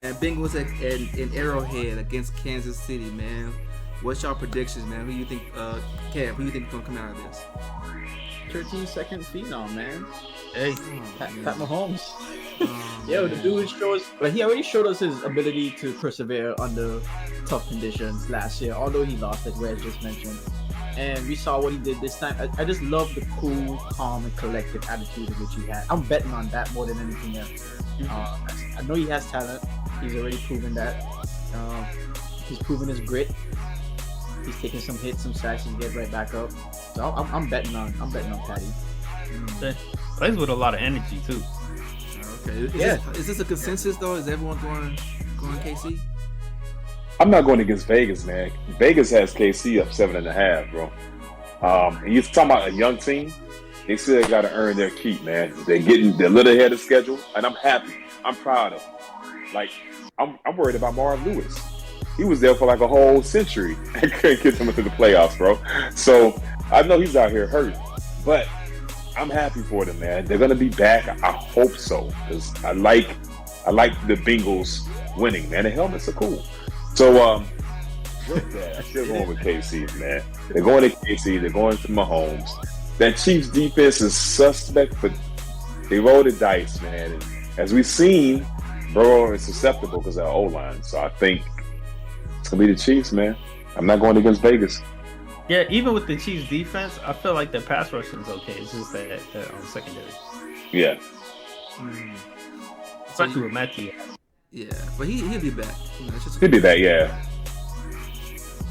And Bengals in Arrowhead against Kansas City, man. What's y'all predictions, man? Who you think, Kev? Who you think is gonna come out of this? 13-second phenom, man. Hey, Pat Mahomes. Yeah, The dude shows like he already showed us his ability to persevere under tough conditions last year, although he lost, like Rez just mentioned. And we saw what he did this time. I just love the cool, calm, and collective attitude in which he had. I'm betting on that more than anything else. I know he has talent. He's already proven that. He's proven his grit. He's taking some hits, some sacks, and get right back up. So I'm betting on Patty. plays with a lot of energy too. Okay. Is this a consensus though? Is everyone going KC? I'm not going against Vegas, man. Vegas has KC up 7.5, bro. And you're talking about a young team. They still got to earn their keep, man. They're a little ahead of schedule, and I'm happy. I'm proud of them. Like, I'm worried about Marv Lewis. He was there for like a whole century and couldn't get them into the playoffs, bro. So I know he's out here hurt, but I'm happy for them, man. They're gonna be back. I hope so, because I like the Bengals winning, man. The helmets are cool. So with that, I'm still going with KC, man. They're going to KC. They're going to Mahomes. That Chiefs defense is suspect, but they roll the dice, man. And as we've seen, Burrow is susceptible because of our O-line. So I think it's going to be the Chiefs, man. I'm not going against Vegas. Yeah, even with the Chiefs defense, I feel like the pass rush is okay. It's just that secondary. Yeah. Especially with Matthew. Yeah, but he'll be back. You know, it's just He'll be back, yeah.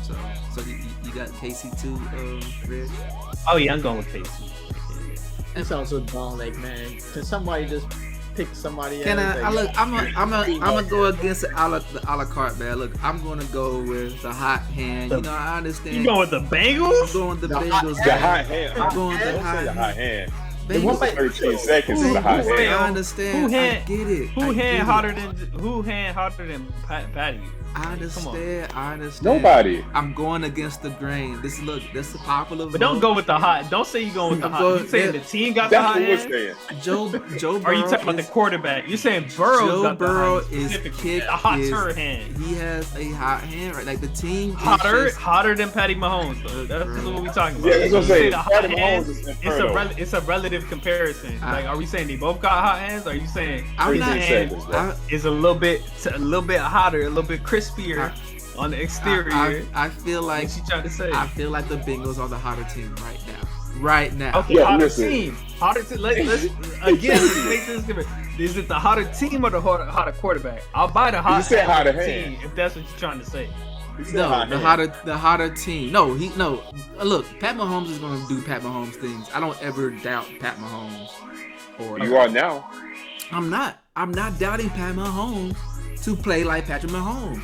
So you got KC too, Reg? Oh yeah, I'm going with KC. That sounds so dumb, like, man. Can somebody just pick somebody Can else? I look? I'm gonna go against the a la carte, man. Look, I'm gonna go with the hot hand. You know, I understand. You going with the Bengals? I'm going with the Bengals. The hot hand. I'm going with the Don't say the hot hot hand. hand. Bengals. 13 seconds is the hot I hand. understand. I get it. Who hand hotter than Patty? I understand. I understand. Nobody. I'm going against the grain. This is a popular vote. But don't go with the hot. Don't say you going with the hot. You saying the team got the That's hot what we're hand? saying. Joe Or Burrow. are you talking about the quarterback? You're saying Burrow's Joe got Burrow the is kick a hot turd hand. He has a hot hand, right? Like the team is Hotter than Patty Mahomes. Though. That's what we talking about. Yeah, that's what I'm You say saying. the hot Patty hand, Mahomes is inferno. it's a relative comparison. Like, are we saying they both got hot hands? Or are you saying I'm his not- hand seconds, is a little bit hotter, a little bit crispier on the exterior? I feel like What's she trying to say? I feel like the Bengals are the hotter team right now. Right now. Okay, Yeah, hotter listen. team. Hotter team. Let's again make this different. Is it the hotter team or the hotter quarterback? I'll buy the You said hotter team hand. if that's what you're trying to say. No, the hotter team. No. Look, Pat Mahomes is gonna do Pat Mahomes things. I don't ever doubt Pat Mahomes. You are now. I'm not doubting Pat Mahomes to play like Patrick Mahomes.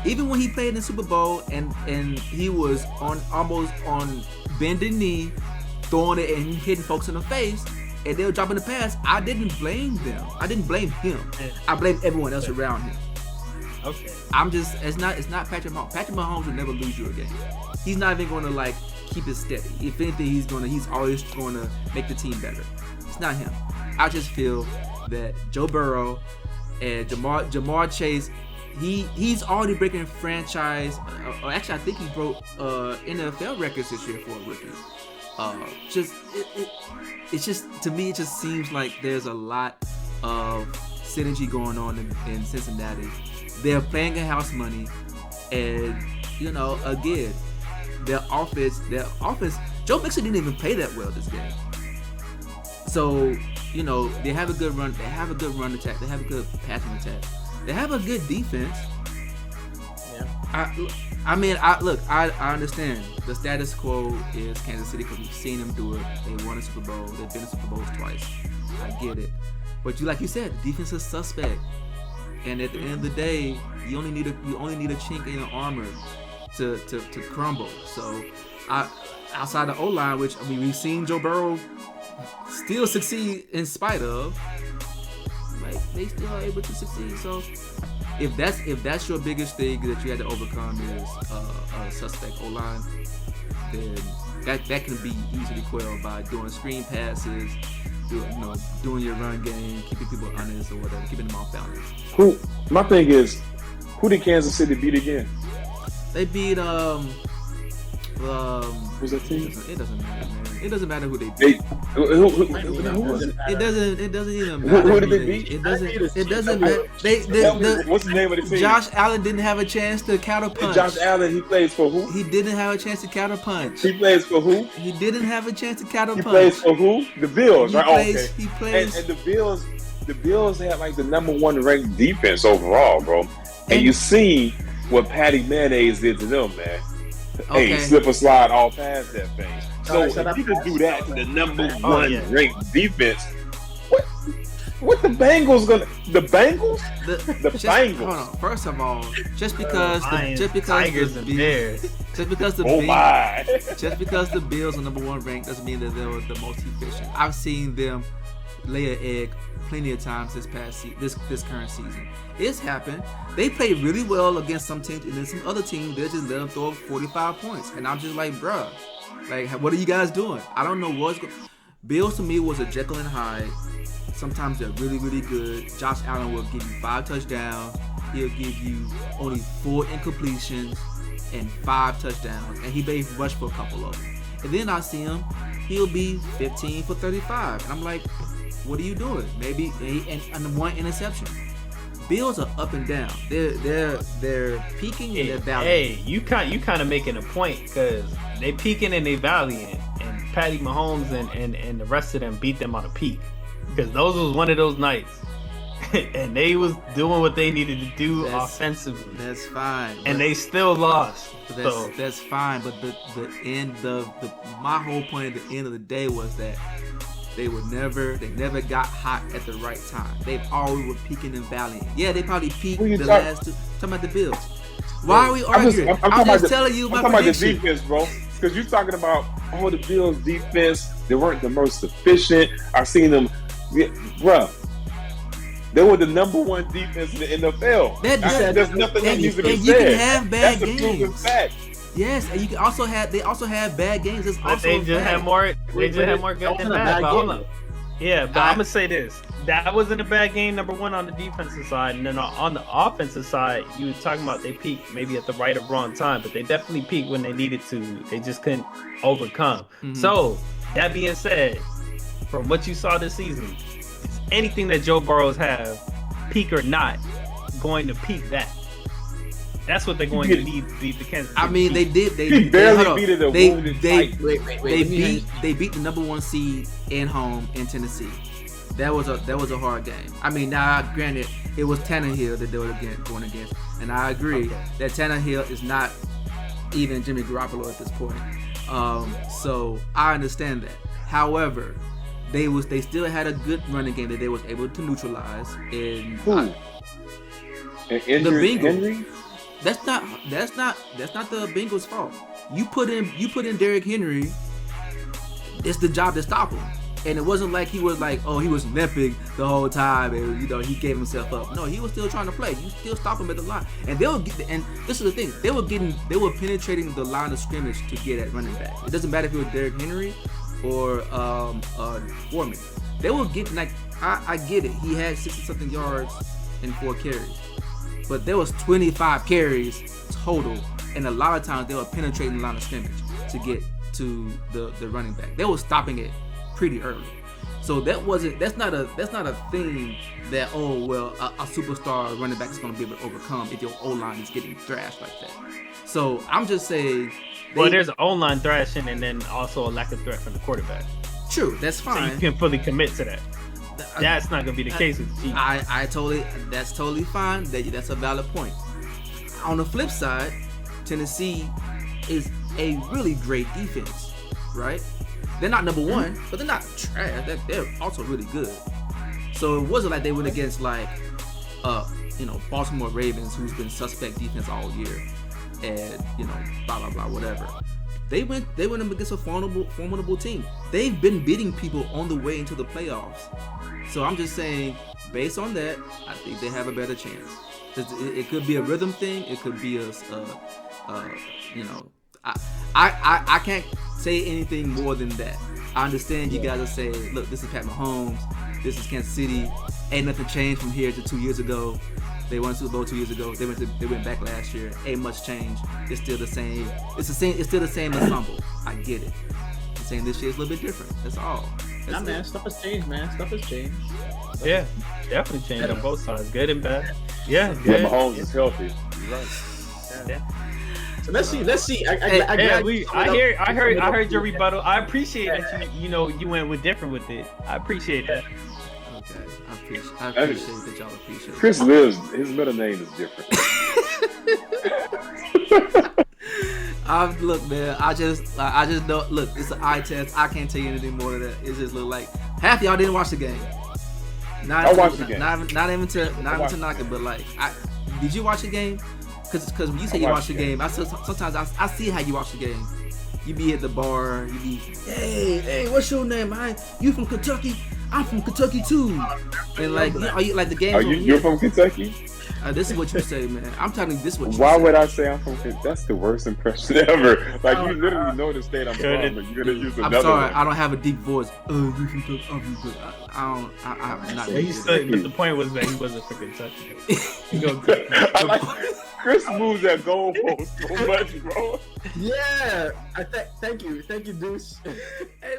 Even when he played in the Super Bowl and he was almost on bending knee, throwing it and hitting folks in the face, and they were dropping the pass. I didn't blame them. I didn't blame him. I blamed everyone else around him. Okay. It's not Patrick Mahomes. Patrick Mahomes will never lose you a game. He's not even going to like keep it steady. If anything, he's always going to make the team better. It's not him. I just feel that Joe Burrow and Jamar Chase, he's already breaking franchise. Or actually, I think he broke NFL records this year for a rookie. It's just to me, it just seems like there's a lot of synergy going on in Cincinnati. They're playing in house money, and you know, again, their offense. Joe Mixon didn't even play that well this game. So you know, they have a good run. They have a good run attack. They have a good passing attack. They have a good defense. Yeah. I understand the status quo is Kansas City because we've seen them do it. They won a Super Bowl. They've been to Super Bowls twice. I get it, but like you said, the defense is suspect. And at the end of the day, you only need a chink in the armor to crumble. So, outside the O-line, which we've seen Joe Burrow still succeed in spite of, like they still are able to succeed. So, if that's your biggest thing that you had to overcome is a suspect O-line, then that can be easily quelled by doing screen passes, doing your run game, keeping people honest or whatever, keeping them off balance. My thing is, who did Kansas City beat again? They beat Who's that team? It doesn't matter, man. It doesn't matter who they They, beat. who was it? It doesn't even matter. Who did they beat? It doesn't matter. What's the name of the team? Josh Allen didn't have a chance to counterpunch. And Josh Allen, he plays for who? He didn't have a chance to counterpunch. He plays for who? He didn't have a chance to counterpunch. He plays for who? The Bills, right? He plays. And the Bills had like the #1 ranked defense overall, bro. And you see what Patty Mayonnaise did to them, man. Okay. Hey, slip or slide all past that thing. So so if you could do that to the #1 ranked defense, what the Bengals gonna? The Bengals? The Bengals. Hold on. First of all, just because Tigers and Bears. just because the Oh my! just because the Bills are #1 ranked doesn't mean that they were the most efficient. I've seen them lay an egg plenty of times this current season. It's happened. They played really well against some teams, and then some other teams they just let them throw up 45 points, and I'm just like, bruh, like what are you guys doing? I don't know what's going. Bills to me was a Jekyll and Hyde. Sometimes they're really, really good. Josh Allen will give you 5 touchdowns. He'll give you only 4 incompletions and 5 touchdowns, and he may rush for a couple of them. And then I see him, he'll be 15 for 35, and I'm like, what are you doing? Maybe and 1 interception. Bills are up and down. They're peaking and they're valleying. Hey, you kind of making a point because they peaking and they valleying, and Patty Mahomes and the rest of them beat them on a peak because those was one of those nights, and they was doing what they needed to do offensively. That's fine. And they still lost. That's fine. But my whole point at the end of the day was that they never got hot at the right time. They always were peaking and valleying. Yeah, they probably peaked the last two. Talking about the Bills. Why are we arguing? I'm just telling you my prediction. I'm talking about the defense, bro. Because you're talking about the Bills' defense. They weren't the most efficient. I've seen them, bro. They were the #1 defense in the NFL. There's nothing that needs to be said. You can have bad games. That's a proven fact. Yes, and you can also have. They also have bad games. It's but also they just had more. They just had more good than bad. But hold on. Yeah, but I'm gonna say this. That wasn't a bad game. #1 on the defensive side, and then on the offensive side, you were talking about they peaked maybe at the right or wrong time, but they definitely peaked when they needed to. They just couldn't overcome. Mm-hmm. So that being said, from what you saw this season, is anything that Joe Burrows have, peak or not, going to peak that? That's what they're going to need the Kansas City. I mean, they did. He barely beat a wounded Titan. They beat the #1 seed in home in Tennessee. That was a hard game. I mean, now granted, it was Tannehill that they were going against, and I agree that Tannehill is not even Jimmy Garoppolo at this point. So I understand that. However, they still had a good running game that they was able to neutralize. In the Bengals. Henry? That's not the Bengals' fault. You put in Derrick Henry. It's the job to stop him. And it wasn't like he was like, he was limping the whole time and he gave himself up. No, he was still trying to play. You still stop him at the line. And and this is the thing, they were penetrating the line of scrimmage to get at running back. It doesn't matter if it was Derrick Henry or Foreman. They were getting I get it. He had 60-something yards and 4 carries. But there was 25 carries total, and a lot of times they were penetrating the line of scrimmage to get to the running back. They were stopping it pretty early. So that's not a thing that a superstar running back is going to be able to overcome if your O-line is getting thrashed like that. So I'm just saying. There's an O-line thrashing and then also a lack of threat from the quarterback. True, that's fine. So you can fully commit to that. That's not gonna be the case with the Chiefs. That's totally fine. That's a valid point. On the flip side, Tennessee is a really great defense, right? They're not #1, but they're not trash. They're also really good. So it wasn't like they went against Baltimore Ravens, who's been suspect defense all year, and blah blah blah whatever. They went up against a formidable team. They've been beating people on the way into the playoffs. So I'm just saying, based on that, I think they have a better chance. It could be a rhythm thing. It could be I can't say anything more than that. I understand you guys are saying, look, this is Pat Mahomes, this is Kansas City, ain't nothing changed from here to 2 years ago. They won Super Bowl 2 years ago. They went back last year. Ain't much change. It's still the same. It's still the same ensemble. I get it. I'm saying this year's a little bit different. That's all. Nah, man, stuff has changed, man. Stuff has changed. Yeah, definitely changed on both sides, good and bad. Yeah, Yeah, good. Mahomes is healthy. You're right. Yeah. So let's see. I heard your rebuttal. I appreciate that you went with different with it. I appreciate that. Okay, I appreciate that y'all appreciate it. Chris lives. His middle name is different. Look, man. I just don't look. It's an eye test. I can't tell you anything more than that. It just look like half y'all didn't watch the game. I watched the game. Not even to knock it, but like, did you watch the game? Because when you say you watch the game, sometimes I see how you watch the game. You be at the bar. You be, hey, what's your name? You from Kentucky? I'm from Kentucky too. And like, are you like the game? You're from Kentucky? This is what you say, man. I'm telling you, this is what you Why say. would I say I'm from Kentucky? That's the worst impression ever. Like, you literally know the state I'm from, but you're gonna use another I'm sorry, one. I don't have a deep voice. You from Kentucky? I'm from Kentucky. I'm not. But the point was that he wasn't from Kentucky. Chris moves that goalpost so much, bro. Yeah. Thank you, Deuce. Hey, man.